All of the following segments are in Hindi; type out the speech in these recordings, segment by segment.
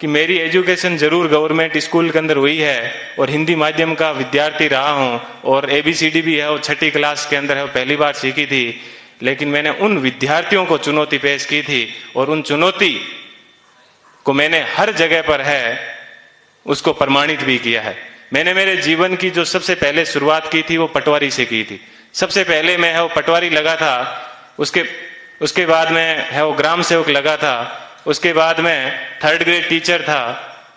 कि मेरी एजुकेशन जरूर गवर्नमेंट स्कूल के अंदर हुई है और हिंदी माध्यम का विद्यार्थी रहा हूं और ABCD भी है वो 6ठी क्लास के अंदर है वो पहली बार सीखी थी, लेकिन मैंने उन विद्यार्थियों को चुनौती पेश की थी और उन चुनौती को मैंने हर जगह पर है उसको प्रमाणित भी किया है। मैंने मेरे जीवन की जो सबसे पहले शुरुआत की थी वो पटवारी से की थी। सबसे पहले मैं है वो पटवारी लगा था, उसके बाद में है वो ग्राम सेवक लगा था, उसके बाद में 3rd ग्रेड टीचर था,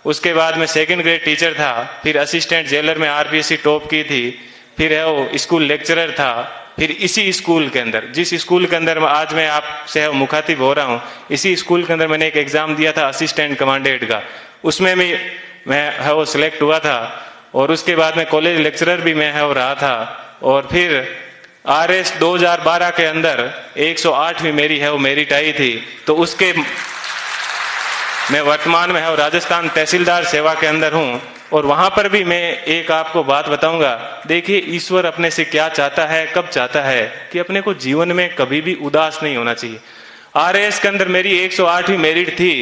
उसके बाद में 2nd ग्रेड टीचर था, फिर असिस्टेंट जेलर में RPSC टॉप की थी, फिर है वो स्कूल लेक्चरर था, फिर इसी स्कूल के अंदर जिस स्कूल के अंदर आज मैं आपसे मुखातिब हो रहा हूँ, इसी स्कूल के अंदर मैंने एक एग्जाम दिया था असिस्टेंट कमांडेंट का, उसमें भी मैं है वो सिलेक्ट हुआ था और उसके बाद में कॉलेज लेक्चरर भी मैं है वो रहा था और फिर RS 2012 के अंदर 108वीं मेरी है वो मेरिट आई थी। तो उसके मैं वर्तमान में है वो राजस्थान तहसीलदार सेवा के अंदर हूं और वहां पर भी मैं एक आपको बात बताऊंगा। देखिए ईश्वर अपने से क्या चाहता है, कब चाहता है कि अपने को जीवन में कभी भी उदास नहीं होना चाहिए। RS के अंदर मेरी 108वीं मेरिट थी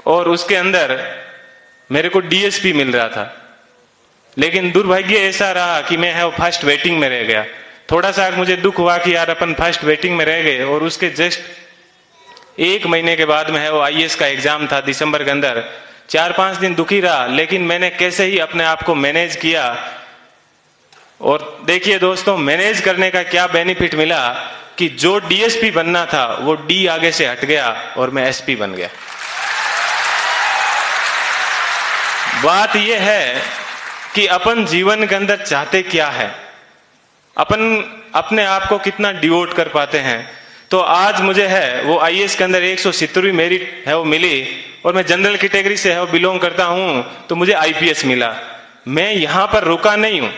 और उसके अंदर मेरे को DSP मिल रहा था, लेकिन दुर्भाग्य ऐसा रहा कि मैं है वो फर्स्ट वेटिंग में रह गया। थोड़ा सा मुझे दुख हुआ कि यार अपन फर्स्ट वेटिंग में रह गए और उसके जस्ट 1 महीने के बाद में है वो IAS का एग्जाम था दिसंबर के अंदर। 4-5 दिन दुखी रहा, लेकिन मैंने कैसे ही अपने आप को मैनेज किया और देखिए दोस्तों मैनेज करने का क्या बेनिफिट मिला कि जो DSP बनना था वो D आगे से हट गया और मैं SP बन गया। बात यह है कि अपन जीवन के अंदर चाहते क्या है, अपन अपने आप को कितना डिवोट कर पाते हैं। तो आज मुझे है वो IAS के अंदर 170वीं मेरिट है वो मिली और मैं जनरल कैटेगरी से है वो बिलोंग करता हूं, तो मुझे IPS मिला। मैं यहां पर रुका नहीं हूं,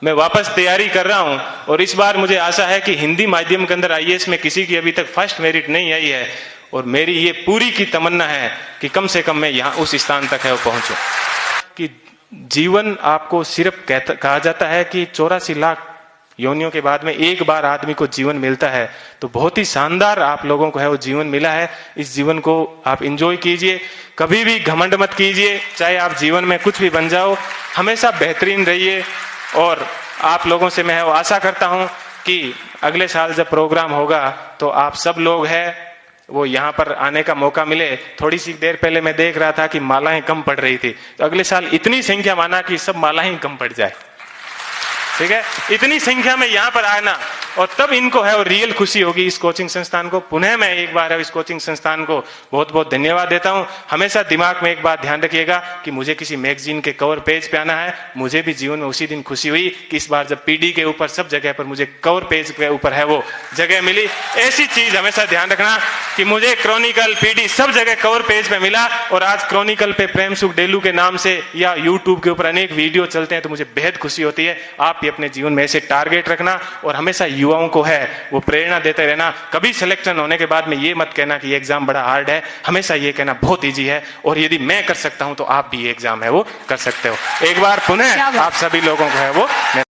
मैं वापस तैयारी कर रहा हूं और इस बार मुझे आशा है कि हिंदी माध्यम के अंदर IAS में किसी की अभी तक फर्स्ट मेरिट नहीं आई है और मेरी ये पूरी की तमन्ना है कि कम से कम मैं यहां उस स्थान तक है वो पहुंचूं। कि जीवन आपको सिर्फ कहा जाता है कि 84 लाख योनियों के बाद में एक बार आदमी को जीवन मिलता है, तो बहुत ही शानदार आप लोगों को है वो जीवन मिला है। इस जीवन को आप एंजॉय कीजिए, कभी भी घमंड मत कीजिए, चाहे आप जीवन में कुछ भी बन जाओ, हमेशा बेहतरीन रहिए। और आप लोगों से मैं वो आशा करता हूं कि अगले साल जब प्रोग्राम होगा तो आप सब लोग हैं वो यहाँ पर आने का मौका मिले। थोड़ी सी देर पहले मैं देख रहा था कि मालाएं कम पड़ रही थी, तो अगले साल इतनी संख्या माना कि सब मालाएं कम पड़ जाए, ठीक है, इतनी संख्या में यहाँ पर आना और तब इनको है वो रियल खुशी होगी। इस कोचिंग संस्थान को पुनः मैं एक बार इस कोचिंग संस्थान को बहुत बहुत धन्यवाद देता हूँ। हमेशा दिमाग में एक बात ध्यान रखिएगा कि मुझे किसी मैगजीन के कवर पेज पे आना है। मुझे भी जीवन में उसी दिन खुशी हुई कि इस बार जब PD के ऊपर सब जगह पर मुझे कवर पेज के ऊपर है वो जगह मिली। ऐसी चीज हमेशा ध्यान रखना कि मुझे क्रॉनिकल PD सब जगह कवर पेज पे मिला और आज क्रॉनिकल पे प्रेम सुख डेलू के नाम से या यूट्यूब के ऊपर अनेक वीडियो चलते हैं, तो मुझे बेहद खुशी होती है। आप भी अपने जीवन में ऐसे टारगेट रखना और हमेशा युवाओं को है वो प्रेरणा देते रहना। कभी सिलेक्शन होने के बाद में ये मत कहना कि ये एग्जाम बड़ा हार्ड है, हमेशा ये कहना बहुत इजी है और यदि मैं कर सकता हूं तो आप भी ये एग्जाम है वो कर सकते हो। एक बार पुनः आप सभी लोगों को है वो